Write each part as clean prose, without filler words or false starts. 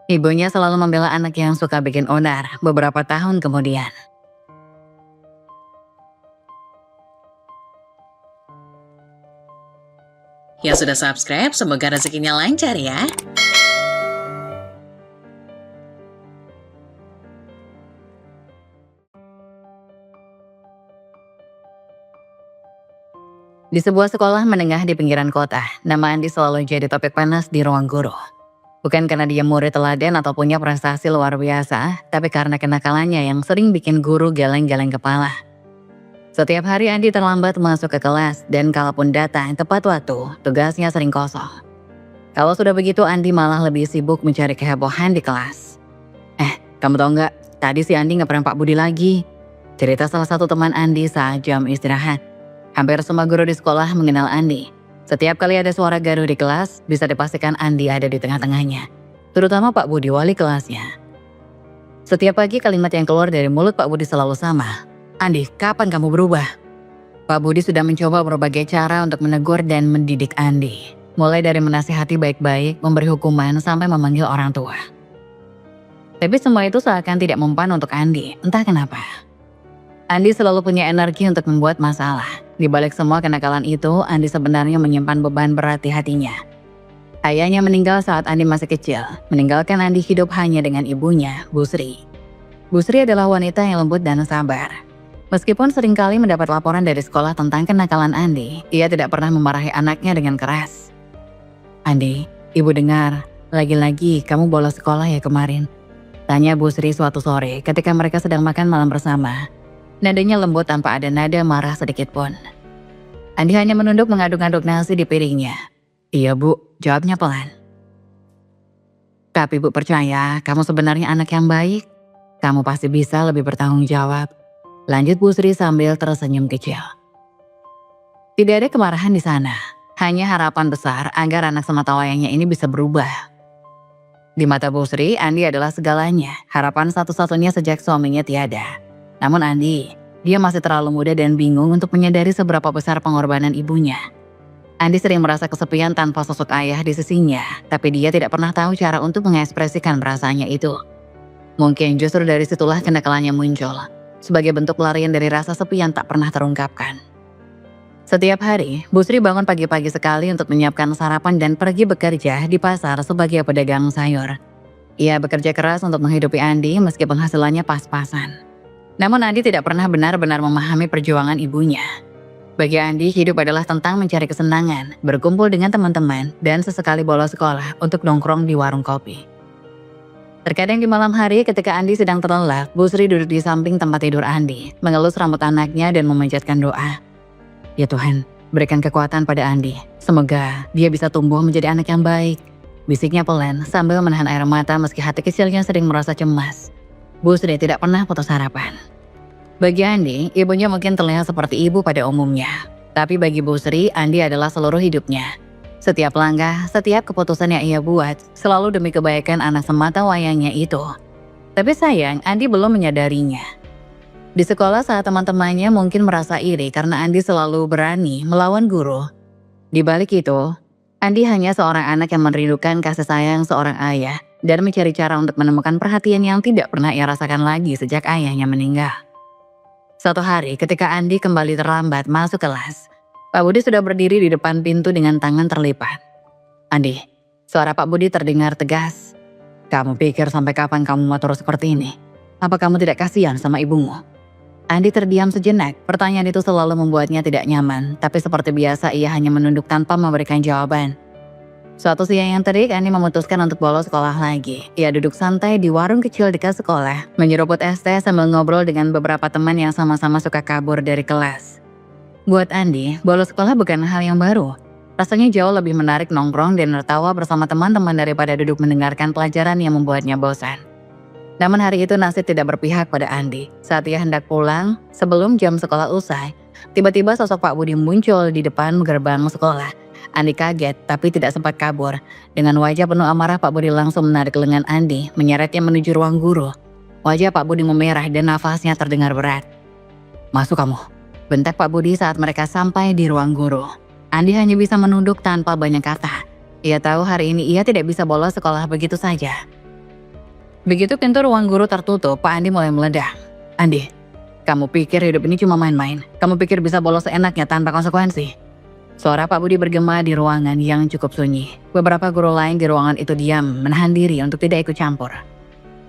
Ibunya selalu membela anak yang suka bikin onar beberapa tahun kemudian. Yang sudah subscribe, semoga rezekinya lancar ya. Di sebuah sekolah menengah di pinggiran kota, nama Andi selalu jadi topik panas di ruang guru. Bukan karena dia murid teladan atau punya prestasi luar biasa, tapi karena kenakalannya yang sering bikin guru geleng-geleng kepala. Setiap hari Andi terlambat masuk ke kelas, dan kalaupun datang tepat waktu, tugasnya sering kosong. Kalau sudah begitu, Andi malah lebih sibuk mencari kehebohan di kelas. Kamu tau nggak? Tadi si Andi ngeprank Pak Budi lagi. Cerita salah satu teman Andi saat jam istirahat. Hampir semua guru di sekolah mengenal Andi. Setiap kali ada suara gaduh di kelas, bisa dipastikan Andi ada di tengah-tengahnya. Terutama Pak Budi, wali kelasnya. Setiap pagi kalimat yang keluar dari mulut Pak Budi selalu sama. "Andi, kapan kamu berubah?" Pak Budi sudah mencoba berbagai cara untuk menegur dan mendidik Andi. Mulai dari menasihati baik-baik, memberi hukuman, sampai memanggil orang tua. Tapi semua itu seakan tidak mempan untuk Andi, entah kenapa. Andi selalu punya energi untuk membuat masalah. Di balik semua kenakalan itu, Andi sebenarnya menyimpan beban berat di hatinya. Ayahnya meninggal saat Andi masih kecil, meninggalkan Andi hidup hanya dengan ibunya, Bu Sri. Bu Sri adalah wanita yang lembut dan sabar. Meskipun seringkali mendapat laporan dari sekolah tentang kenakalan Andi, ia tidak pernah memarahi anaknya dengan keras. "Andi, ibu dengar, lagi-lagi kamu bolos sekolah ya kemarin?" Tanya Bu Sri suatu sore ketika mereka sedang makan malam bersama. Nadanya lembut tanpa ada nada marah sedikit pun. Andi hanya menunduk mengaduk-aduk nasi di piringnya. "Iya Bu," jawabnya pelan. "Tapi Bu percaya kamu sebenarnya anak yang baik. Kamu pasti bisa lebih bertanggung jawab." Lanjut Bu Sri sambil tersenyum kecil. Tidak ada kemarahan di sana. Hanya harapan besar agar anak sematawayangnya ini bisa berubah. Di mata Bu Sri, Andi adalah segalanya. Harapan satu-satunya sejak suaminya tiada. Namun Andi, dia masih terlalu muda dan bingung untuk menyadari seberapa besar pengorbanan ibunya. Andi sering merasa kesepian tanpa sosok ayah di sisinya, tapi dia tidak pernah tahu cara untuk mengekspresikan perasaannya itu. Mungkin justru dari situlah kenakalannya muncul, sebagai bentuk pelarian dari rasa sepi yang tak pernah terungkapkan. Setiap hari, Bu Sri bangun pagi-pagi sekali untuk menyiapkan sarapan dan pergi bekerja di pasar sebagai pedagang sayur. Ia bekerja keras untuk menghidupi Andi meski penghasilannya pas-pasan. Namun Andi tidak pernah benar-benar memahami perjuangan ibunya. Bagi Andi, hidup adalah tentang mencari kesenangan, berkumpul dengan teman-teman, dan sesekali bolos sekolah untuk nongkrong di warung kopi. Terkadang di malam hari ketika Andi sedang terlelap, Bu Sri duduk di samping tempat tidur Andi, mengelus rambut anaknya dan memanjatkan doa. "Ya Tuhan, berikan kekuatan pada Andi. Semoga dia bisa tumbuh menjadi anak yang baik," bisiknya pelan sambil menahan air mata meski hati kecilnya sering merasa cemas. Bu Sri tidak pernah putus harapan. Bagi Andi, ibunya mungkin terlihat seperti ibu pada umumnya. Tapi bagi Bu Sri, Andi adalah seluruh hidupnya. Setiap langkah, setiap keputusan yang ia buat, selalu demi kebaikan anak sematawayangnya itu. Tapi sayang, Andi belum menyadarinya. Di sekolah saat teman-temannya mungkin merasa iri karena Andi selalu berani melawan guru. Di balik itu, Andi hanya seorang anak yang merindukan kasih sayang seorang ayah dan mencari cara untuk menemukan perhatian yang tidak pernah ia rasakan lagi sejak ayahnya meninggal. Suatu hari ketika Andi kembali terlambat masuk kelas, Pak Budi sudah berdiri di depan pintu dengan tangan terlipat. "Andi," suara Pak Budi terdengar tegas. "Kamu pikir sampai kapan kamu mau terus seperti ini? Apa kamu tidak kasihan sama ibumu?" Andi terdiam sejenak, pertanyaan itu selalu membuatnya tidak nyaman, tapi seperti biasa ia hanya menunduk tanpa memberikan jawaban. Suatu siang yang terik, Andi memutuskan untuk bolos sekolah lagi. Ia duduk santai di warung kecil dekat sekolah, menyeruput es teh sambil ngobrol dengan beberapa teman yang sama-sama suka kabur dari kelas. Buat Andi, bolos sekolah bukan hal yang baru. Rasanya jauh lebih menarik nongkrong dan tertawa bersama teman-teman daripada duduk mendengarkan pelajaran yang membuatnya bosan. Namun hari itu nasib tidak berpihak pada Andi. Saat ia hendak pulang, sebelum jam sekolah usai, tiba-tiba sosok Pak Budi muncul di depan gerbang sekolah. Andi kaget, tapi tidak sempat kabur. Dengan wajah penuh amarah, Pak Budi langsung menarik lengan Andi, menyeretnya menuju ruang guru. Wajah Pak Budi memerah dan nafasnya terdengar berat. "Masuk kamu," bentak Pak Budi saat mereka sampai di ruang guru. Andi hanya bisa menunduk tanpa banyak kata. Ia tahu hari ini ia tidak bisa bolos sekolah begitu saja. Begitu pintu ruang guru tertutup, Pak Andi mulai meledak. "Andi, kamu pikir hidup ini cuma main-main? Kamu pikir bisa bolos seenaknya tanpa konsekuensi?" Suara Pak Budi bergema di ruangan yang cukup sunyi. Beberapa guru lain di ruangan itu diam, menahan diri untuk tidak ikut campur.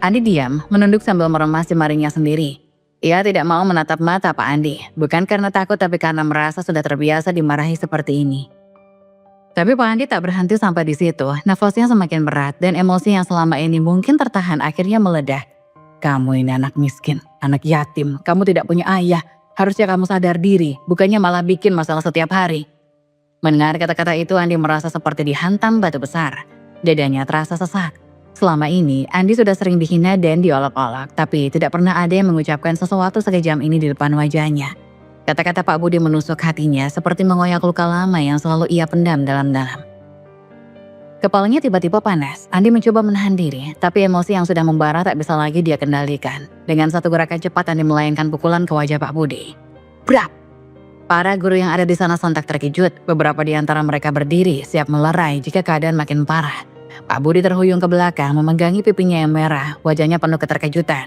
Andi diam, menunduk sambil meremas jemarinya sendiri. Ia tidak mau menatap mata Pak Andi, bukan karena takut tapi karena merasa sudah terbiasa dimarahi seperti ini. Tapi Pak Andi tak berhenti sampai di situ, nafasnya semakin berat dan emosi yang selama ini mungkin tertahan akhirnya meledak. "Kamu ini anak miskin, anak yatim, kamu tidak punya ayah. Harusnya kamu sadar diri, bukannya malah bikin masalah setiap hari." Mendengar kata-kata itu, Andi merasa seperti dihantam batu besar. Dadanya terasa sesak. Selama ini, Andi sudah sering dihina dan diolok-olok, tapi tidak pernah ada yang mengucapkan sesuatu sekejam ini di depan wajahnya. Kata-kata Pak Budi menusuk hatinya seperti mengoyak luka lama yang selalu ia pendam dalam-dalam. Kepalanya tiba-tiba panas. Andi mencoba menahan diri, tapi emosi yang sudah membara tak bisa lagi dia kendalikan. Dengan satu gerakan cepat, Andi melayangkan pukulan ke wajah Pak Budi. Brak! Para guru yang ada di sana sontak terkejut. Beberapa di antara mereka berdiri, siap melerai jika keadaan makin parah. Pak Budi terhuyung ke belakang, memegangi pipinya yang merah, wajahnya penuh keterkejutan.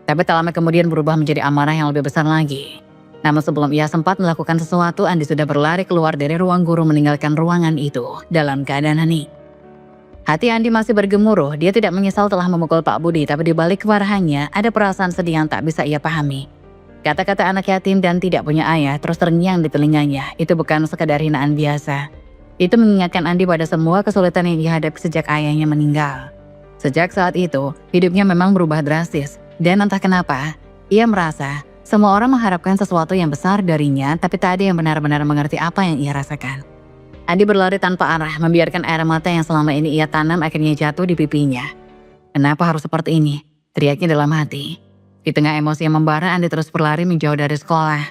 Tapi tak lama kemudian berubah menjadi amarah yang lebih besar lagi. Namun sebelum ia sempat melakukan sesuatu, Andi sudah berlari keluar dari ruang guru meninggalkan ruangan itu dalam keadaan hening. Hati Andi masih bergemuruh, dia tidak menyesal telah memukul Pak Budi, tapi di balik kemarahannya ada perasaan sedih yang tak bisa ia pahami. Kata-kata anak yatim dan tidak punya ayah terus terngiang di telinganya, itu bukan sekadar hinaan biasa. Itu mengingatkan Andi pada semua kesulitan yang dihadapi sejak ayahnya meninggal. Sejak saat itu, hidupnya memang berubah drastis, dan entah kenapa, ia merasa semua orang mengharapkan sesuatu yang besar darinya, tapi tak ada yang benar-benar mengerti apa yang ia rasakan. Andi berlari tanpa arah, membiarkan air mata yang selama ini ia tanam akhirnya jatuh di pipinya. "Kenapa harus seperti ini?" teriaknya dalam hati. Di tengah emosi yang membara, Andi terus berlari menjauh dari sekolah.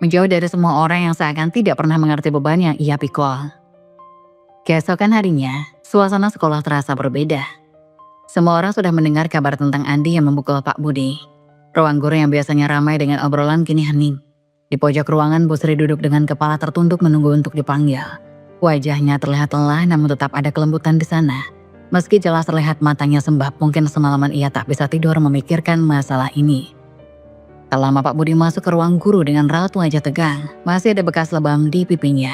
Menjauh dari semua orang yang seakan tidak pernah mengerti beban yang ia pikul. Keesokan harinya, suasana sekolah terasa berbeda. Semua orang sudah mendengar kabar tentang Andi yang memukul Pak Budi. Ruang guru yang biasanya ramai dengan obrolan kini hening. Di pojok ruangan, Bu Sri duduk dengan kepala tertunduk menunggu untuk dipanggil. Wajahnya terlihat lelah namun tetap ada kelembutan di sana. Meski jelas terlihat matanya sembab, mungkin semalaman ia tak bisa tidur memikirkan masalah ini. Tak lama Pak Budi masuk ke ruang guru dengan raut wajah tegang. Masih ada bekas lebam di pipinya.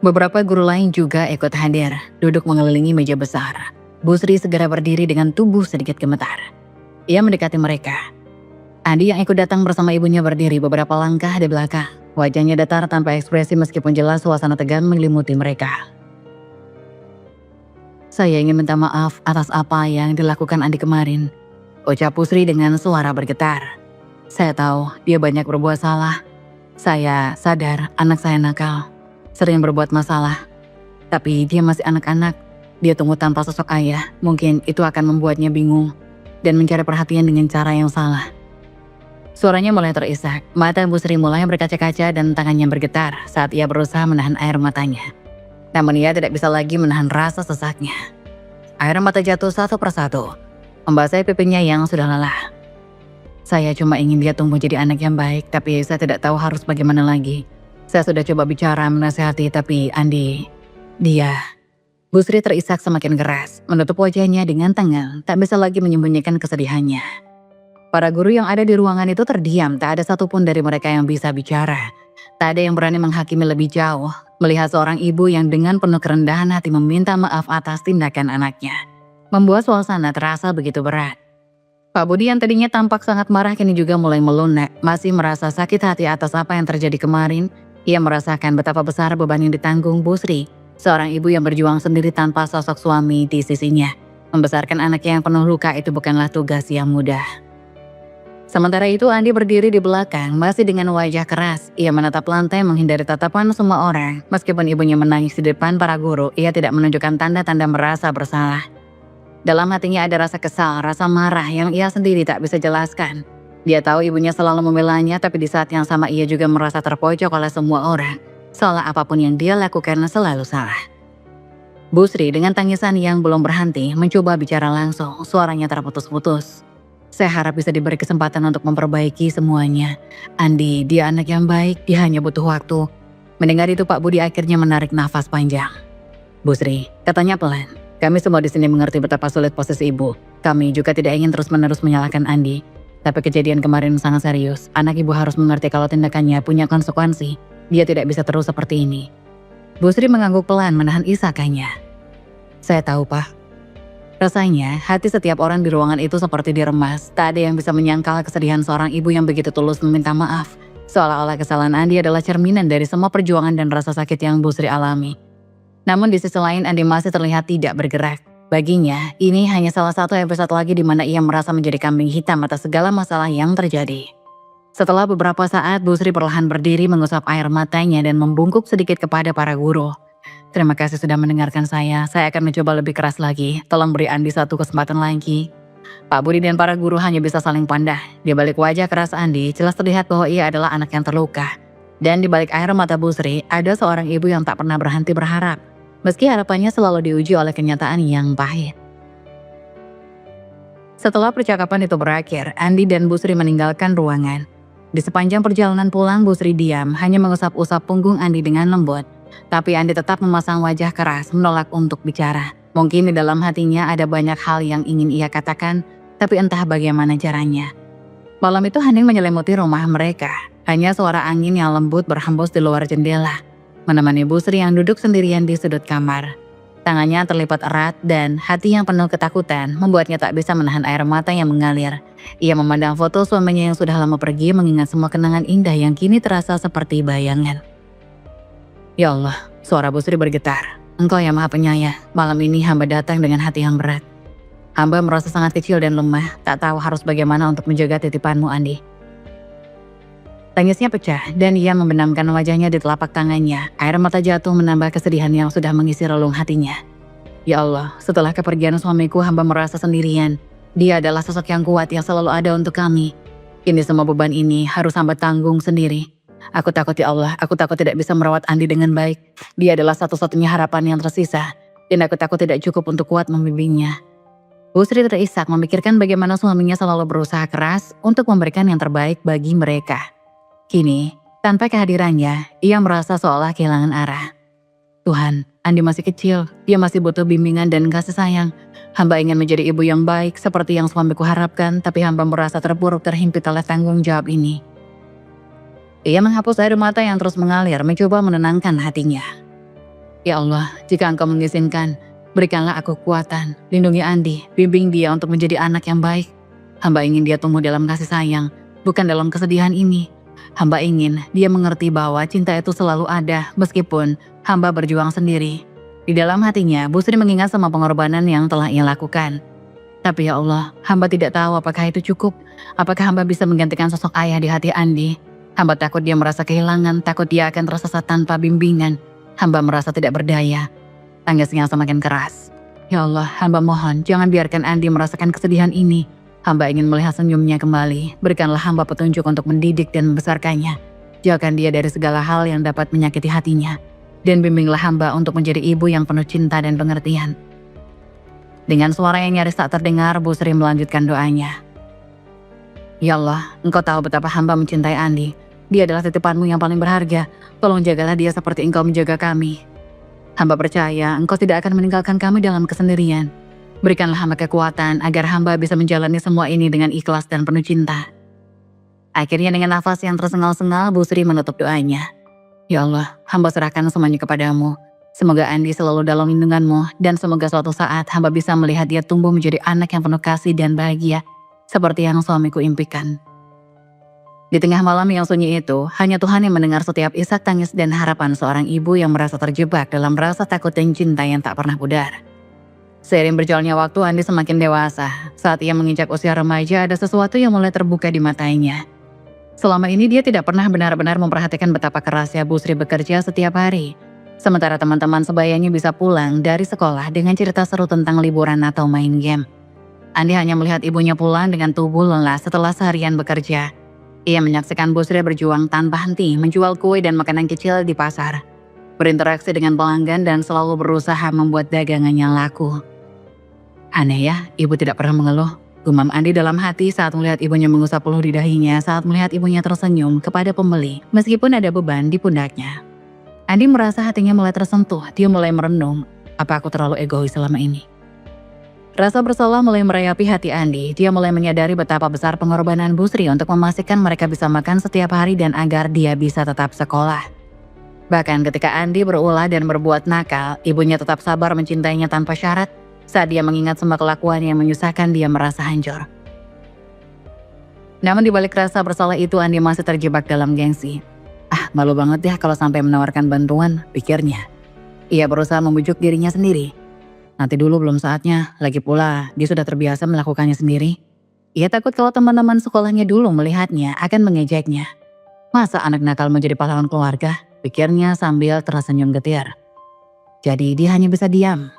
Beberapa guru lain juga ikut hadir, duduk mengelilingi meja besar. Bu Sri segera berdiri dengan tubuh sedikit gemetar. Ia mendekati mereka. Andi yang ikut datang bersama ibunya berdiri beberapa langkah di belakang. Wajahnya datar tanpa ekspresi meskipun jelas suasana tegang menyelimuti mereka. "Saya ingin minta maaf atas apa yang dilakukan Andi kemarin," ucap Pusri dengan suara bergetar. "Saya tahu dia banyak berbuat salah. Saya sadar anak saya nakal, sering berbuat masalah. Tapi dia masih anak-anak. Dia tumbuh tanpa sosok ayah. Mungkin itu akan membuatnya bingung dan mencari perhatian dengan cara yang salah." Suaranya mulai terisak. Mata Bu Sri mulai berkaca-kaca dan tangannya bergetar saat ia berusaha menahan air matanya. Namun ia tidak bisa lagi menahan rasa sesaknya. Air mata jatuh satu persatu, membasahi pipinya yang sudah lelah. "Saya cuma ingin dia tumbuh jadi anak yang baik, tapi saya tidak tahu harus bagaimana lagi. Saya sudah coba bicara, menasihati, tapi Andi, dia..." Bu Sri terisak semakin keras, menutup wajahnya dengan tangan, tak bisa lagi menyembunyikan kesedihannya. Para guru yang ada di ruangan itu terdiam, tak ada satupun dari mereka yang bisa bicara. Tak ada yang berani menghakimi lebih jauh, melihat seorang ibu yang dengan penuh kerendahan hati meminta maaf atas tindakan anaknya. Membuat suasana terasa begitu berat. Pak Budi yang tadinya tampak sangat marah kini juga mulai melunak, masih merasa sakit hati atas apa yang terjadi kemarin. Ia merasakan betapa besar beban yang ditanggung Bu Sri, seorang ibu yang berjuang sendiri tanpa sosok suami di sisinya. Membesarkan anaknya yang penuh luka itu bukanlah tugas yang mudah. Sementara itu Andi berdiri di belakang, masih dengan wajah keras. Ia menatap lantai menghindari tatapan semua orang. Meskipun ibunya menangis di depan para guru, ia tidak menunjukkan tanda-tanda merasa bersalah. Dalam hatinya ada rasa kesal, rasa marah yang ia sendiri tak bisa jelaskan. Dia tahu ibunya selalu membelanya, tapi di saat yang sama ia juga merasa terpojok oleh semua orang. Seolah apapun yang dia lakukan selalu salah. Bu Sri dengan tangisan yang belum berhenti mencoba bicara langsung, suaranya terputus-putus. "Saya harap bisa diberi kesempatan untuk memperbaiki semuanya. Andi, dia anak yang baik, dia hanya butuh waktu." Mendengar itu Pak Budi akhirnya menarik nafas panjang. "Bu Sri," katanya pelan, "kami semua di sini mengerti betapa sulit posisi ibu. Kami juga tidak ingin terus-menerus menyalahkan Andi. Tapi kejadian kemarin sangat serius. Anak ibu harus mengerti kalau tindakannya punya konsekuensi. Dia tidak bisa terus seperti ini. Bu Sri mengangguk pelan menahan isakanya. Saya tahu, Pak. Rasanya hati setiap orang di ruangan itu seperti diremas. Tak ada yang bisa menyangkal kesedihan seorang ibu yang begitu tulus meminta maaf. Seolah-olah kesalahan Andi adalah cerminan dari semua perjuangan dan rasa sakit yang Bu Sri alami. Namun di sisi lain Andi masih terlihat tidak bergerak. Baginya, ini hanya salah satu episode lagi di mana ia merasa menjadi kambing hitam atas segala masalah yang terjadi. Setelah beberapa saat, Bu Sri perlahan berdiri mengusap air matanya dan membungkuk sedikit kepada para guru. Terima kasih sudah mendengarkan saya akan mencoba lebih keras lagi. Tolong beri Andi satu kesempatan lagi. Pak Budi dan para guru hanya bisa saling pandang. Di balik wajah keras Andi, jelas terlihat bahwa ia adalah anak yang terluka. Dan di balik air mata Bu Sri, ada seorang ibu yang tak pernah berhenti berharap. Meski harapannya selalu diuji oleh kenyataan yang pahit. Setelah percakapan itu berakhir, Andi dan Bu Sri meninggalkan ruangan. Di sepanjang perjalanan pulang, Bu Sri diam, hanya mengusap-usap punggung Andi dengan lembut. Tapi Andi tetap memasang wajah keras, menolak untuk bicara. Mungkin di dalam hatinya ada banyak hal yang ingin ia katakan, tapi entah bagaimana caranya. Malam itu hening menyelimuti rumah mereka. Hanya suara angin yang lembut berhembus di luar jendela, menemani Bu Sri yang duduk sendirian di sudut kamar. Tangannya terlipat erat dan hati yang penuh ketakutan membuatnya tak bisa menahan air mata yang mengalir. Ia memandang foto suaminya yang sudah lama pergi, mengingat semua kenangan indah yang kini terasa seperti bayangan. Ya Allah, suara Bu Sri bergetar. Engkau yang Maha Penyayang, malam ini hamba datang dengan hati yang berat. Hamba merasa sangat kecil dan lemah, tak tahu harus bagaimana untuk menjaga titipanmu, Andi. Tangisnya pecah dan ia membenamkan wajahnya di telapak tangannya. Air mata jatuh menambah kesedihan yang sudah mengisi relung hatinya. Ya Allah, setelah kepergian suamiku hamba merasa sendirian. Dia adalah sosok yang kuat yang selalu ada untuk kami. Kini semua beban ini harus hamba tanggung sendiri. Aku takut ya Allah, aku takut tidak bisa merawat Andi dengan baik. Dia adalah satu-satunya harapan yang tersisa. Dan aku takut tidak cukup untuk kuat membimbingnya. Bu Sri terisak memikirkan bagaimana suaminya selalu berusaha keras untuk memberikan yang terbaik bagi mereka. Kini, tanpa kehadirannya, ia merasa seolah kehilangan arah. Tuhan, Andi masih kecil, dia masih butuh bimbingan dan kasih sayang. Hamba ingin menjadi ibu yang baik seperti yang suamiku harapkan, tapi hamba merasa terpuruk terhimpit oleh tanggung jawab ini. Ia menghapus air mata yang terus mengalir, mencoba menenangkan hatinya. Ya Allah, jika Engkau mengizinkan, berikanlah aku kekuatan, lindungi Andi, bimbing dia untuk menjadi anak yang baik. Hamba ingin dia tumbuh dalam kasih sayang, bukan dalam kesedihan ini. Hamba ingin dia mengerti bahwa cinta itu selalu ada meskipun hamba berjuang sendiri. Di dalam hatinya, Bu Sri mengingat sama pengorbanan yang telah ia lakukan. Tapi ya Allah, hamba tidak tahu apakah itu cukup. Apakah hamba bisa menggantikan sosok ayah di hati Andi? Hamba takut dia merasa kehilangan, takut dia akan tersesat tanpa bimbingan. Hamba merasa tidak berdaya. Tangisnya semakin keras. Ya Allah, hamba mohon jangan biarkan Andi merasakan kesedihan ini. Hamba ingin melihat senyumnya kembali. Berikanlah hamba petunjuk untuk mendidik dan membesarkannya. Jauhkan dia dari segala hal yang dapat menyakiti hatinya. Dan bimbinglah hamba untuk menjadi ibu yang penuh cinta dan pengertian. Dengan suara yang nyaris tak terdengar, Bu Sri melanjutkan doanya. Ya Allah, Engkau tahu betapa hamba mencintai Andi. Dia adalah titipanmu yang paling berharga. Tolong jagalah dia seperti Engkau menjaga kami. Hamba percaya Engkau tidak akan meninggalkan kami dalam kesendirian. Berikanlah hamba kekuatan agar hamba bisa menjalani semua ini dengan ikhlas dan penuh cinta. Akhirnya dengan nafas yang tersengal-sengal, Bu Sri menutup doanya. Ya Allah, hamba serahkan semuanya kepadamu. Semoga Andi selalu dalam lindunganmu dan semoga suatu saat hamba bisa melihat dia tumbuh menjadi anak yang penuh kasih dan bahagia seperti yang suamiku impikan. Di tengah malam yang sunyi itu, hanya Tuhan yang mendengar setiap isak tangis dan harapan seorang ibu yang merasa terjebak dalam rasa takut dan cinta yang tak pernah pudar. Seiring berjalannya waktu, Andi semakin dewasa. Saat ia menginjak usia remaja, ada sesuatu yang mulai terbuka di matanya. Selama ini dia tidak pernah benar-benar memperhatikan betapa kerasnya Bu Sri bekerja setiap hari. Sementara teman-teman sebayanya bisa pulang dari sekolah dengan cerita seru tentang liburan atau main game. Andi hanya melihat ibunya pulang dengan tubuh lelah setelah seharian bekerja. Ia menyaksikan Bu Sri berjuang tanpa henti menjual kue dan makanan kecil di pasar. Berinteraksi dengan pelanggan dan selalu berusaha membuat dagangannya laku. Aneh ya, ibu tidak pernah mengeluh. Gumam Andi dalam hati saat melihat ibunya mengusap peluh di dahinya, saat melihat ibunya tersenyum kepada pembeli, meskipun ada beban di pundaknya. Andi merasa hatinya mulai tersentuh, dia mulai merenung, apa aku terlalu egois selama ini? Rasa bersalah mulai merayapi hati Andi. Dia mulai menyadari betapa besar pengorbanan Bu Sri untuk memastikan mereka bisa makan setiap hari dan agar dia bisa tetap sekolah. Bahkan ketika Andi berulah dan berbuat nakal, ibunya tetap sabar mencintainya tanpa syarat. Saat dia mengingat semua kelakuan yang menyusahkan, dia merasa hancur. Namun di balik rasa bersalah itu, Andi masih terjebak dalam gengsi. Malu banget ya kalau sampai menawarkan bantuan, pikirnya. Ia berusaha membujuk dirinya sendiri. Nanti dulu belum saatnya, lagi pula dia sudah terbiasa melakukannya sendiri. Ia takut kalau teman-teman sekolahnya dulu melihatnya akan mengejeknya. Masa anak nakal menjadi pahlawan keluarga, pikirnya sambil tersenyum getir. Jadi dia hanya bisa diam.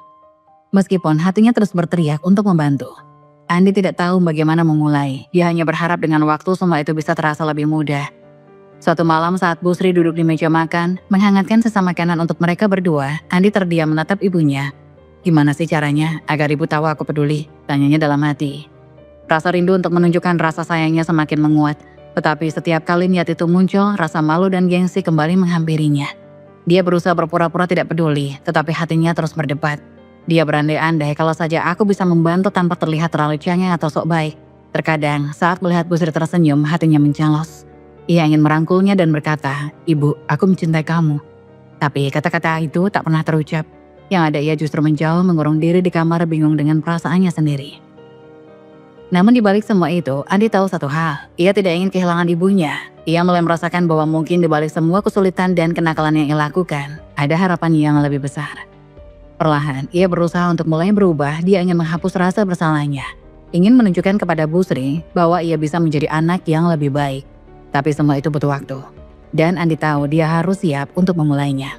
Meskipun hatinya terus berteriak untuk membantu. Andi tidak tahu bagaimana memulai. Dia hanya berharap dengan waktu semua itu bisa terasa lebih mudah. Suatu malam saat Bu Sri duduk di meja makan, menghangatkan sisa makanan untuk mereka berdua, Andi terdiam menatap ibunya. Gimana sih caranya agar ibu tahu aku peduli? Tanyanya dalam hati. Rasa rindu untuk menunjukkan rasa sayangnya semakin menguat. Tetapi setiap kali niat itu muncul, rasa malu dan gengsi kembali menghampirinya. Dia berusaha berpura-pura tidak peduli, tetapi hatinya terus berdebat. Dia berandai-andai kalau saja aku bisa membantu tanpa terlihat terlalu cengeng atau sok baik. Terkadang saat melihat Bu Sri tersenyum, hatinya mencalos. Ia ingin merangkulnya dan berkata, "Ibu, aku mencintai kamu." Tapi kata-kata itu tak pernah terucap. Yang ada ia justru menjauh mengurung diri di kamar bingung dengan perasaannya sendiri. Namun di balik semua itu, Andi tahu satu hal. Ia tidak ingin kehilangan ibunya. Ia mulai merasakan bahwa mungkin di balik semua kesulitan dan kenakalan yang ia lakukan, ada harapan yang lebih besar. Perlahan, ia berusaha untuk mulai berubah. Dia ingin menghapus rasa bersalahnya. Ingin menunjukkan kepada Bu Sri bahwa ia bisa menjadi anak yang lebih baik. Tapi semua itu butuh waktu. Dan Andi tahu dia harus siap untuk memulainya.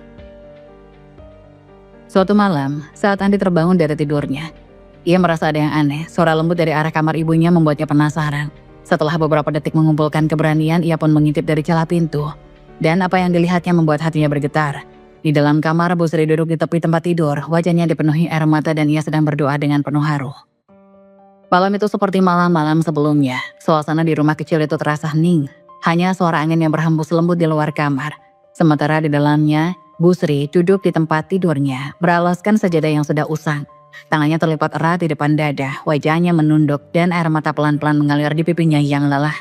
Suatu malam, saat Andi terbangun dari tidurnya, ia merasa ada yang aneh. Suara lembut dari arah kamar ibunya membuatnya penasaran. Setelah beberapa detik mengumpulkan keberanian, ia pun mengintip dari celah pintu. Dan apa yang dilihatnya membuat hatinya bergetar. Di dalam kamar, Bu Sri duduk di tepi tempat tidur. Wajahnya dipenuhi air mata dan ia sedang berdoa dengan penuh haru. Malam itu seperti malam-malam sebelumnya. Suasana di rumah kecil itu terasa hening. Hanya suara angin yang berhembus lembut di luar kamar. Sementara di dalamnya, Bu Sri duduk di tempat tidurnya, beralaskan sajadah yang sudah usang. Tangannya terlipat erat di depan dada, wajahnya menunduk dan air mata pelan-pelan mengalir di pipinya yang lelah.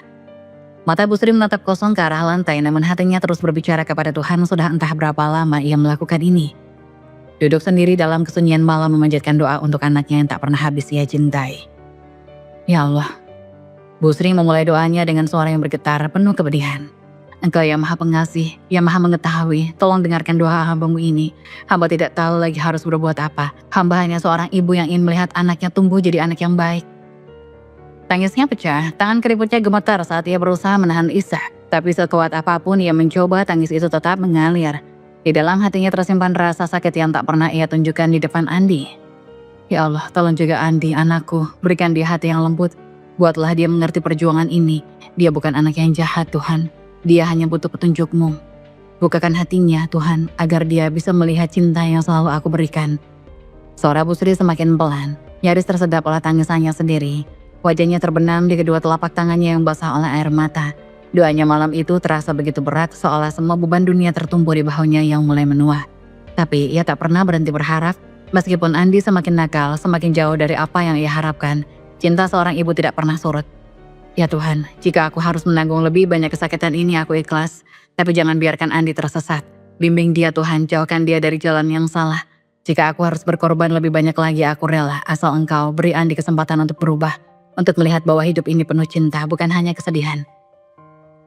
Mata Bu Sri menatap kosong ke arah lantai, namun hatinya terus berbicara kepada Tuhan. Sudah entah berapa lama ia melakukan ini. Duduk sendiri dalam kesunyian malam memanjatkan doa untuk anaknya yang tak pernah habis ia cintai. Ya Allah. Bu Sri memulai doanya dengan suara yang bergetar penuh kepedihan. Engkau yang maha pengasih, yang maha mengetahui, tolong dengarkan doa hambamu ini. Hamba tidak tahu lagi harus berbuat apa. Hamba hanya seorang ibu yang ingin melihat anaknya tumbuh jadi anak yang baik. Tangisnya pecah, tangan keriputnya gemetar saat ia berusaha menahan isak. Tapi sekuat apapun ia mencoba, tangis itu tetap mengalir. Di dalam hatinya tersimpan rasa sakit yang tak pernah ia tunjukkan di depan Andi. Ya Allah, tolong jaga Andi, anakku. Berikan dia hati yang lembut. Buatlah dia mengerti perjuangan ini. Dia bukan anak yang jahat, Tuhan. Dia hanya butuh petunjuk-Mu. Bukakan hatinya, Tuhan, agar dia bisa melihat cinta yang selalu aku berikan. Suara Bu Sri semakin pelan, nyaris tersedap oleh tangisannya sendiri. Wajahnya terbenam di kedua telapak tangannya yang basah oleh air mata. Doanya malam itu terasa begitu berat, seolah semua beban dunia tertumpuk di bahunya yang mulai menua. Tapi ia tak pernah berhenti berharap. Meskipun Andi semakin nakal, semakin jauh dari apa yang ia harapkan, cinta seorang ibu tidak pernah surut. Ya Tuhan, jika aku harus menanggung lebih banyak kesakitan ini, aku ikhlas. Tapi jangan biarkan Andi tersesat. Bimbing dia Tuhan, jauhkan dia dari jalan yang salah. Jika aku harus berkorban lebih banyak lagi, aku rela. Asal Engkau beri Andi kesempatan untuk berubah. Untuk melihat bahwa hidup ini penuh cinta, bukan hanya kesedihan.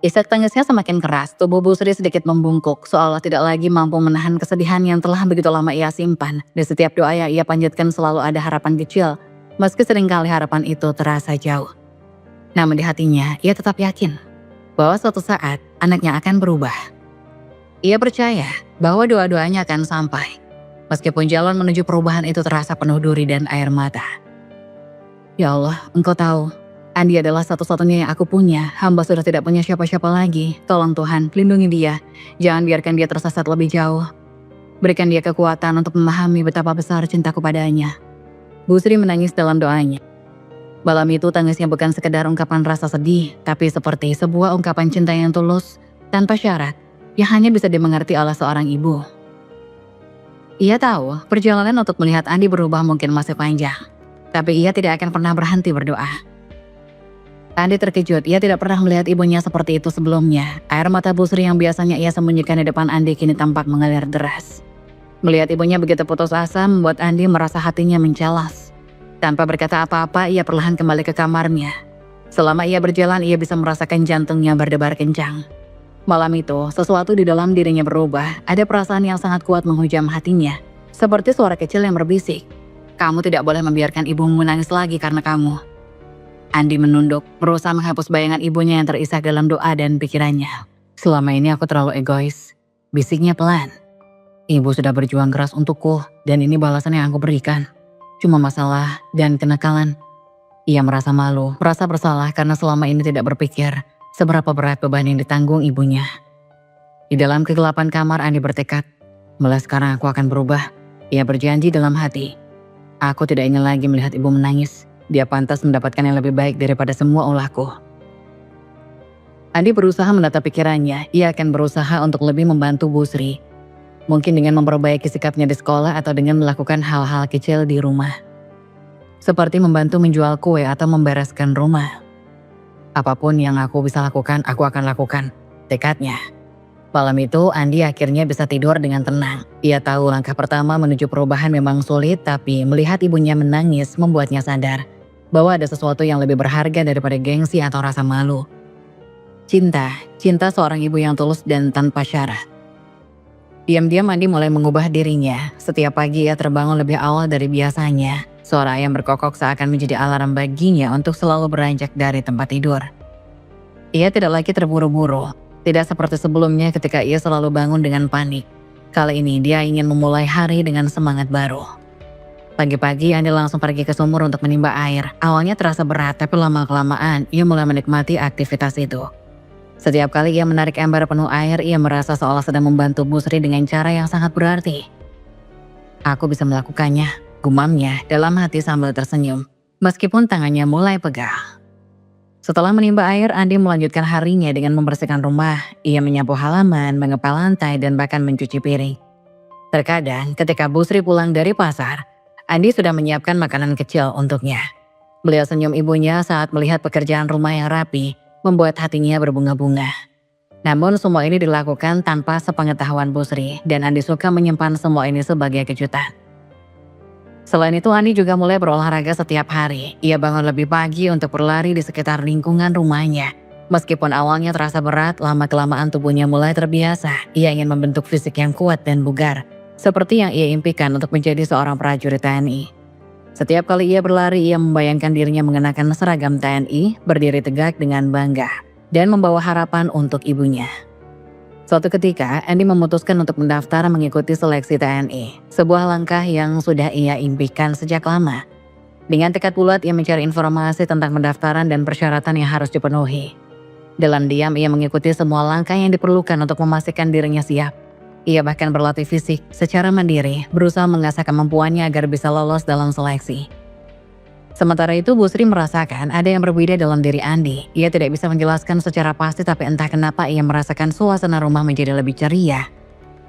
Isak tangisnya semakin keras, tubuh Bu Sri sedikit membungkuk, seolah tidak lagi mampu menahan kesedihan yang telah begitu lama ia simpan. Di setiap doa yang ia panjatkan selalu ada harapan kecil, meski seringkali harapan itu terasa jauh. Namun di hatinya, ia tetap yakin bahwa suatu saat anaknya akan berubah. Ia percaya bahwa doa-doanya akan sampai, meskipun jalan menuju perubahan itu terasa penuh duri dan air mata. Ya Allah, Engkau tahu, Andi adalah satu-satunya yang aku punya. Hamba sudah tidak punya siapa-siapa lagi. Tolong Tuhan, lindungi dia. Jangan biarkan dia tersesat lebih jauh. Berikan dia kekuatan untuk memahami betapa besar cintaku padanya. Bu Sri menangis dalam doanya. Malam itu tangisnya bukan sekedar ungkapan rasa sedih, tapi seperti sebuah ungkapan cinta yang tulus, tanpa syarat, yang hanya bisa dimengerti oleh seorang ibu. Ia tahu, perjalanan untuk melihat Andi berubah mungkin masih panjang. Tapi ia tidak akan pernah berhenti berdoa. Andi terkejut, ia tidak pernah melihat ibunya seperti itu sebelumnya. Air mata Bu Sri yang biasanya ia sembunyikan di depan Andi kini tampak mengalir deras. Melihat ibunya begitu putus asa membuat Andi merasa hatinya mencelas. Tanpa berkata apa-apa, ia perlahan kembali ke kamarnya. Selama ia berjalan, ia bisa merasakan jantungnya berdebar kencang. Malam itu, sesuatu di dalam dirinya berubah. Ada perasaan yang sangat kuat menghujam hatinya. Seperti suara kecil yang berbisik. Kamu tidak boleh membiarkan ibumu menangis lagi karena kamu. Andi menunduk, berusaha menghapus bayangan ibunya yang terisak dalam doa dan pikirannya. Selama ini aku terlalu egois. Bisiknya pelan. Ibu sudah berjuang keras untukku, dan ini balasan yang aku berikan. Cuma masalah dan kenakalan. Ia merasa malu, merasa bersalah karena selama ini tidak berpikir seberapa berat beban yang ditanggung ibunya. Di dalam kegelapan kamar, Andi bertekad, mulai sekarang aku akan berubah. Ia berjanji dalam hati, aku tidak ingin lagi melihat ibu menangis. Dia pantas mendapatkan yang lebih baik daripada semua ulahku. Andi berusaha menata pikirannya, ia akan berusaha untuk lebih membantu Bu Sri. Mungkin dengan memperbaiki sikapnya di sekolah atau dengan melakukan hal-hal kecil di rumah. Seperti membantu menjual kue atau membereskan rumah. Apapun yang aku bisa lakukan, aku akan lakukan. Tekadnya. Malam itu, Andi akhirnya bisa tidur dengan tenang. Ia tahu langkah pertama menuju perubahan memang sulit, tapi melihat ibunya menangis membuatnya sadar bahwa ada sesuatu yang lebih berharga daripada gengsi atau rasa malu. Cinta seorang ibu yang tulus dan tanpa syarat. Diam-diam Andi mulai mengubah dirinya. Setiap pagi ia terbangun lebih awal dari biasanya. Suara ayam berkokok seakan menjadi alarm baginya untuk selalu beranjak dari tempat tidur. Ia tidak lagi terburu-buru. Tidak seperti sebelumnya ketika ia selalu bangun dengan panik. Kali ini dia ingin memulai hari dengan semangat baru. Pagi-pagi Andi langsung pergi ke sumur untuk menimba air. Awalnya terasa berat, tapi lama-kelamaan ia mulai menikmati aktivitas itu. Setiap kali ia menarik ember penuh air, ia merasa seolah sedang membantu Bu Sri dengan cara yang sangat berarti. Aku bisa melakukannya, gumamnya dalam hati sambil tersenyum, meskipun tangannya mulai pegal. Setelah menimba air, Andi melanjutkan harinya dengan membersihkan rumah. Ia menyapu halaman, mengepel lantai, dan bahkan mencuci piring. Terkadang, ketika Bu Sri pulang dari pasar, Andi sudah menyiapkan makanan kecil untuknya. Beliau senyum ibunya saat melihat pekerjaan rumah yang rapi, membuat hatinya berbunga-bunga. Namun semua ini dilakukan tanpa sepengetahuan Bu Sri, dan Andi suka menyimpan semua ini sebagai kejutan. Selain itu, Andi juga mulai berolahraga setiap hari. Ia bangun lebih pagi untuk berlari di sekitar lingkungan rumahnya. Meskipun awalnya terasa berat, lama-kelamaan tubuhnya mulai terbiasa. Ia ingin membentuk fisik yang kuat dan bugar, seperti yang ia impikan untuk menjadi seorang prajurit TNI. Setiap kali ia berlari, ia membayangkan dirinya mengenakan seragam TNI, berdiri tegak dengan bangga, dan membawa harapan untuk ibunya. Suatu ketika, Andi memutuskan untuk mendaftar mengikuti seleksi TNI, sebuah langkah yang sudah ia impikan sejak lama. Dengan tekad bulat, ia mencari informasi tentang pendaftaran dan persyaratan yang harus dipenuhi. Dalam diam, ia mengikuti semua langkah yang diperlukan untuk memastikan dirinya siap. Ia bahkan berlatih fisik secara mandiri, berusaha mengasah kemampuannya agar bisa lolos dalam seleksi. Sementara itu, Bu Sri merasakan ada yang berbeda dalam diri Andi. Ia tidak bisa menjelaskan secara pasti, tapi entah kenapa ia merasakan suasana rumah menjadi lebih ceria.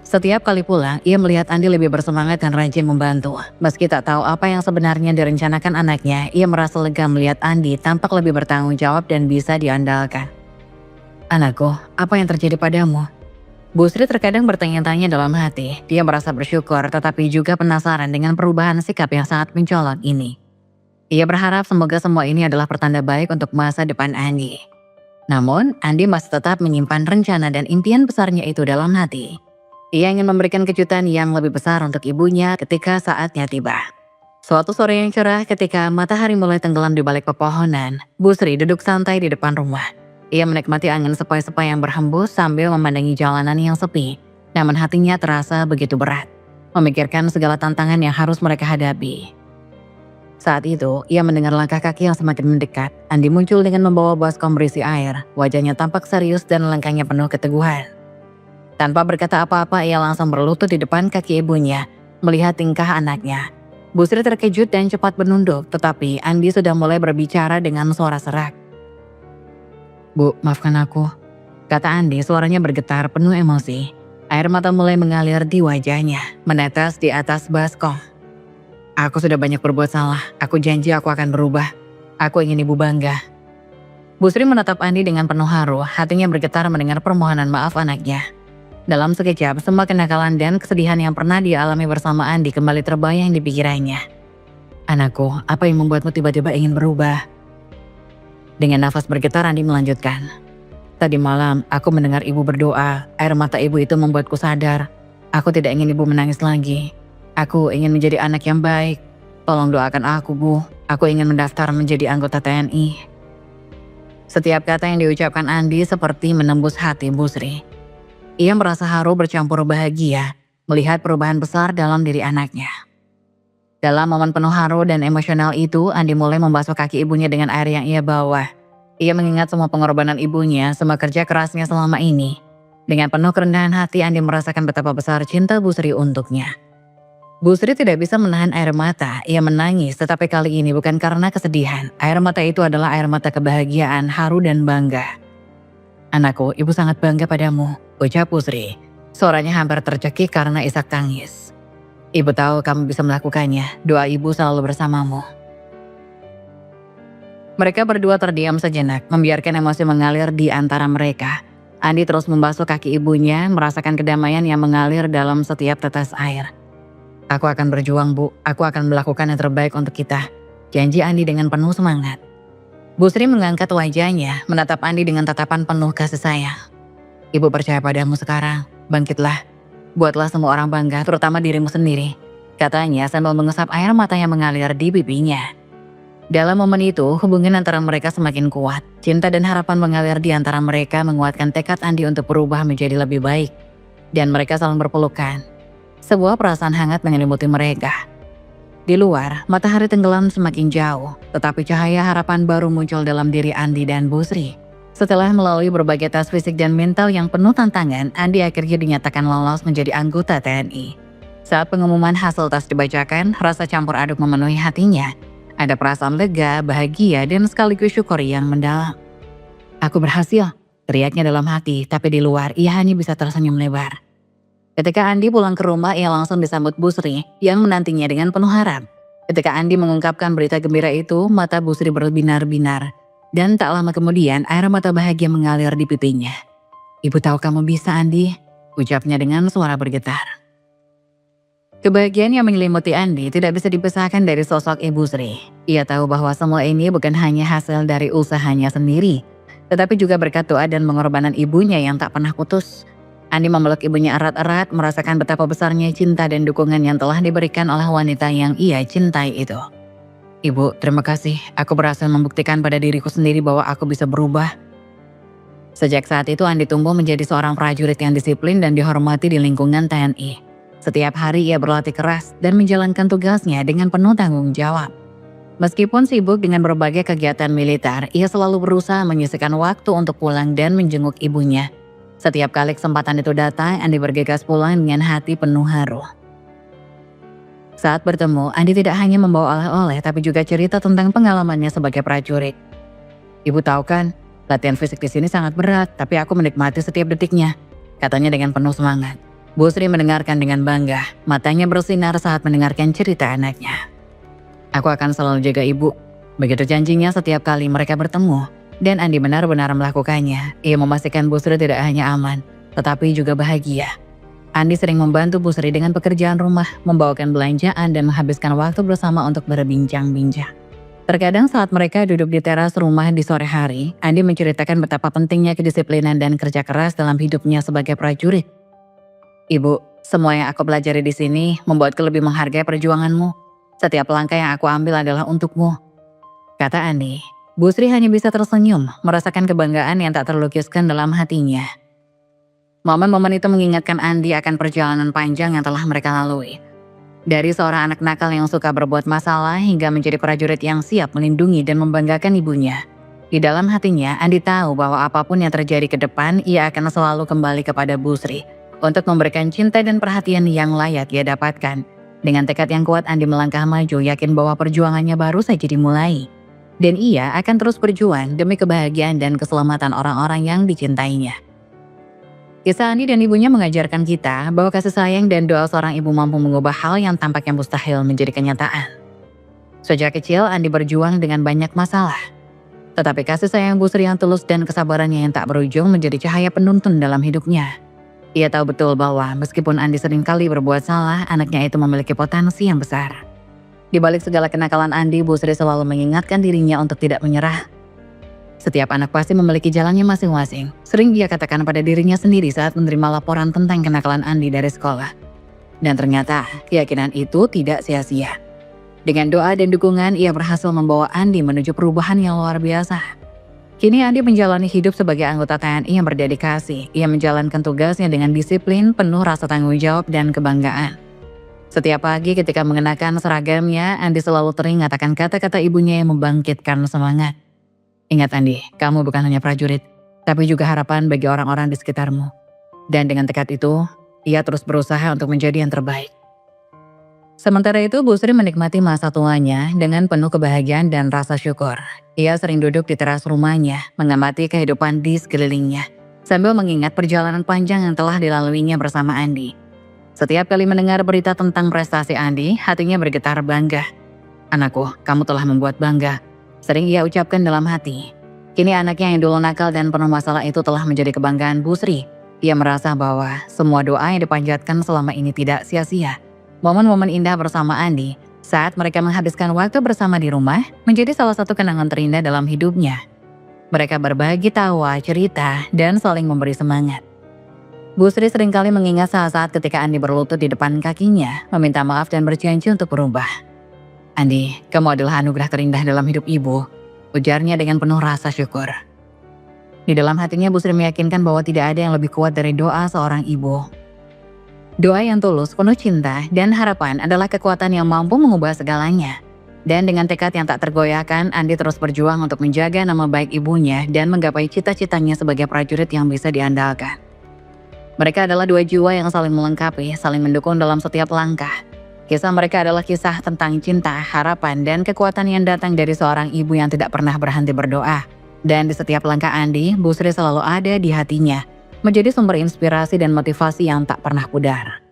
Setiap kali pulang, ia melihat Andi lebih bersemangat dan rajin membantu. Meski tak tahu apa yang sebenarnya direncanakan anaknya, ia merasa lega melihat Andi tampak lebih bertanggung jawab dan bisa diandalkan. Anakku, apa yang terjadi padamu? Bu Sri terkadang bertanya-tanya dalam hati. Dia merasa bersyukur tetapi juga penasaran dengan perubahan sikap yang sangat mencolok ini. Ia berharap semoga semua ini adalah pertanda baik untuk masa depan Andi. Namun, Andi masih tetap menyimpan rencana dan impian besarnya itu dalam hati. Ia ingin memberikan kejutan yang lebih besar untuk ibunya ketika saatnya tiba. Suatu sore yang cerah ketika matahari mulai tenggelam di balik pepohonan, Bu Sri duduk santai di depan rumah. Ia menikmati angin sepoi-sepoi yang berhembus sambil memandangi jalanan yang sepi. Namun hatinya terasa begitu berat, memikirkan segala tantangan yang harus mereka hadapi. Saat itu, ia mendengar langkah kaki yang semakin mendekat. Andi muncul dengan membawa baskom berisi air. Wajahnya tampak serius dan langkahnya penuh keteguhan. Tanpa berkata apa-apa, ia langsung berlutut di depan kaki ibunya, melihat tingkah anaknya. Bu Sri terkejut dan cepat menunduk, tetapi Andi sudah mulai berbicara dengan suara serak. Bu, maafkan aku, kata Andi, suaranya bergetar penuh emosi. Air mata mulai mengalir di wajahnya, menetes di atas baskom. Aku sudah banyak berbuat salah. Aku janji aku akan berubah. Aku ingin ibu bangga. Bu Sri menatap Andi dengan penuh haru, hatinya bergetar mendengar permohonan maaf anaknya. Dalam sekejap, semua kenakalan dan kesedihan yang pernah dia alami bersama Andi kembali terbayang di pikirannya. Anakku, apa yang membuatmu tiba-tiba ingin berubah? Dengan nafas bergetar, Andi melanjutkan. Tadi malam, aku mendengar ibu berdoa. Air mata ibu itu membuatku sadar. Aku tidak ingin ibu menangis lagi. Aku ingin menjadi anak yang baik. Tolong doakan aku, Bu. Aku ingin mendaftar menjadi anggota TNI. Setiap kata yang diucapkan Andi seperti menembus hati Bu Sri. Ia merasa haru bercampur bahagia melihat perubahan besar dalam diri anaknya. Dalam momen penuh haru dan emosional itu, Andi mulai membasuh kaki ibunya dengan air yang ia bawa. Ia mengingat semua pengorbanan ibunya, semua kerja kerasnya selama ini. Dengan penuh kerendahan hati, Andi merasakan betapa besar cinta Bu Sri untuknya. Bu Sri tidak bisa menahan air mata. Ia menangis, tetapi kali ini bukan karena kesedihan. Air mata itu adalah air mata kebahagiaan, haru dan bangga. Anakku, ibu sangat bangga padamu, ucap Bu Sri. Suaranya hampir tercekik karena isak tangis. Ibu tahu kamu bisa melakukannya. Doa ibu selalu bersamamu. Mereka berdua terdiam sejenak, membiarkan emosi mengalir di antara mereka. Andi terus membasuh kaki ibunya, merasakan kedamaian yang mengalir dalam setiap tetes air. Aku akan berjuang, Bu. Aku akan melakukan yang terbaik untuk kita. Janji Andi dengan penuh semangat. Bu Sri mengangkat wajahnya, menatap Andi dengan tatapan penuh kasih sayang. Ibu percaya padamu sekarang. Bangkitlah. Buatlah semua orang bangga, terutama dirimu sendiri. Katanya sambil mengusap air mata yang mengalir di pipinya. Dalam momen itu, hubungan antara mereka semakin kuat. Cinta dan harapan mengalir di antara mereka menguatkan tekad Andi untuk berubah menjadi lebih baik. Dan mereka saling berpelukan. Sebuah perasaan hangat menyelimuti mereka. Di luar, matahari tenggelam semakin jauh, tetapi cahaya harapan baru muncul dalam diri Andi dan Bu Sri. Setelah melalui berbagai tes fisik dan mental yang penuh tantangan, Andi akhirnya dinyatakan lolos menjadi anggota TNI. Saat pengumuman hasil tes dibacakan, rasa campur aduk memenuhi hatinya. Ada perasaan lega, bahagia, dan sekaligus syukur yang mendalam. Aku berhasil, teriaknya dalam hati, tapi di luar ia hanya bisa tersenyum lebar. Ketika Andi pulang ke rumah, ia langsung disambut Bu Sri yang menantinya dengan penuh harap. Ketika Andi mengungkapkan berita gembira itu, mata Bu Sri berbinar-binar. Dan tak lama kemudian, air mata bahagia mengalir di pipinya. Ibu tahu kamu bisa, Andi, ucapnya dengan suara bergetar. Kebahagiaan yang menyelimuti Andi tidak bisa dipisahkan dari sosok Ibu Sri. Ia tahu bahwa semua ini bukan hanya hasil dari usahanya sendiri, tetapi juga berkat doa dan pengorbanan ibunya yang tak pernah putus. Andi memeluk ibunya erat-erat, merasakan betapa besarnya cinta dan dukungan yang telah diberikan oleh wanita yang ia cintai itu. Ibu, terima kasih. Aku berhasil membuktikan pada diriku sendiri bahwa aku bisa berubah. Sejak saat itu Andi tumbuh menjadi seorang prajurit yang disiplin dan dihormati di lingkungan TNI. Setiap hari ia berlatih keras dan menjalankan tugasnya dengan penuh tanggung jawab. Meskipun sibuk dengan berbagai kegiatan militer, ia selalu berusaha menyisihkan waktu untuk pulang dan menjenguk ibunya. Setiap kali kesempatan itu datang, Andi bergegas pulang dengan hati penuh haru. Saat bertemu, Andi tidak hanya membawa oleh-oleh tapi juga cerita tentang pengalamannya sebagai prajurit. Ibu tahu kan, latihan fisik di sini sangat berat, tapi aku menikmati setiap detiknya, katanya dengan penuh semangat. Bu Sri mendengarkan dengan bangga, matanya bersinar saat mendengarkan cerita anaknya. Aku akan selalu jaga ibu. Begitu janjinya setiap kali mereka bertemu, dan Andi benar-benar melakukannya. Ia memastikan Bu Sri tidak hanya aman, tetapi juga bahagia. Andi sering membantu Bu Sri dengan pekerjaan rumah, membawakan belanjaan, dan menghabiskan waktu bersama untuk berbincang-bincang. Terkadang saat mereka duduk di teras rumah di sore hari, Andi menceritakan betapa pentingnya kedisiplinan dan kerja keras dalam hidupnya sebagai prajurit. Ibu, semua yang aku pelajari di sini membuatku lebih menghargai perjuanganmu. Setiap langkah yang aku ambil adalah untukmu, kata Andi. Bu Sri hanya bisa tersenyum, merasakan kebanggaan yang tak terlukiskan dalam hatinya. Momen-momen itu mengingatkan Andi akan perjalanan panjang yang telah mereka lalui. Dari seorang anak nakal yang suka berbuat masalah hingga menjadi prajurit yang siap melindungi dan membanggakan ibunya. Di dalam hatinya, Andi tahu bahwa apapun yang terjadi ke depan, ia akan selalu kembali kepada Bu Sri untuk memberikan cinta dan perhatian yang layak ia dapatkan. Dengan tekad yang kuat, Andi melangkah maju, yakin bahwa perjuangannya baru saja dimulai. Dan ia akan terus berjuang demi kebahagiaan dan keselamatan orang-orang yang dicintainya. Kisah Andi dan ibunya mengajarkan kita bahwa kasih sayang dan doa seorang ibu mampu mengubah hal yang tampaknya mustahil menjadi kenyataan. Sejak kecil, Andi berjuang dengan banyak masalah. Tetapi kasih sayang Bu Sri yang tulus dan kesabarannya yang tak berujung menjadi cahaya penuntun dalam hidupnya. Ia tahu betul bahwa meskipun Andi seringkali berbuat salah, anaknya itu memiliki potensi yang besar. Di balik segala kenakalan Andi, Bu Sri selalu mengingatkan dirinya untuk tidak menyerah. Setiap anak pasti memiliki jalannya masing-masing. Sering ia katakan pada dirinya sendiri saat menerima laporan tentang kenakalan Andi dari sekolah. Dan ternyata keyakinan itu tidak sia-sia. Dengan doa dan dukungan, ia berhasil membawa Andi menuju perubahan yang luar biasa. Kini Andi menjalani hidup sebagai anggota TNI yang berdedikasi. Ia menjalankan tugasnya dengan disiplin, penuh rasa tanggung jawab dan kebanggaan. Setiap pagi ketika mengenakan seragamnya, Andi selalu teringat akan kata-kata ibunya yang membangkitkan semangat. Ingat Andi, kamu bukan hanya prajurit, tapi juga harapan bagi orang-orang di sekitarmu. Dan dengan tekad itu, ia terus berusaha untuk menjadi yang terbaik. Sementara itu, Bu Sri menikmati masa tuanya dengan penuh kebahagiaan dan rasa syukur. Ia sering duduk di teras rumahnya, mengamati kehidupan di sekelilingnya, sambil mengingat perjalanan panjang yang telah dilaluinya bersama Andi. Setiap kali mendengar berita tentang prestasi Andi, hatinya bergetar bangga. Anakku, kamu telah membuat bangga. Sering ia ucapkan dalam hati. Kini anaknya yang dulu nakal dan penuh masalah itu telah menjadi kebanggaan Bu Sri. Ia merasa bahwa semua doa yang dipanjatkan selama ini tidak sia-sia. Momen-momen indah bersama Andi saat mereka menghabiskan waktu bersama di rumah menjadi salah satu kenangan terindah dalam hidupnya. Mereka berbagi tawa, cerita, dan saling memberi semangat. Bu Sri seringkali mengingat saat-saat ketika Andi berlutut di depan kakinya, meminta maaf dan berjanji untuk berubah. Andi, kamu adalah anugerah terindah dalam hidup ibu, ujarnya dengan penuh rasa syukur. Di dalam hatinya Bu Sri meyakinkan bahwa tidak ada yang lebih kuat dari doa seorang ibu. Doa yang tulus, penuh cinta, dan harapan adalah kekuatan yang mampu mengubah segalanya. Dan dengan tekad yang tak tergoyahkan, Andi terus berjuang untuk menjaga nama baik ibunya dan menggapai cita-citanya sebagai prajurit yang bisa diandalkan. Mereka adalah dua jiwa yang saling melengkapi, saling mendukung dalam setiap langkah. Kisah mereka adalah kisah tentang cinta, harapan, dan kekuatan yang datang dari seorang ibu yang tidak pernah berhenti berdoa. Dan di setiap langkah Andi, Bu Sri selalu ada di hatinya, menjadi sumber inspirasi dan motivasi yang tak pernah pudar.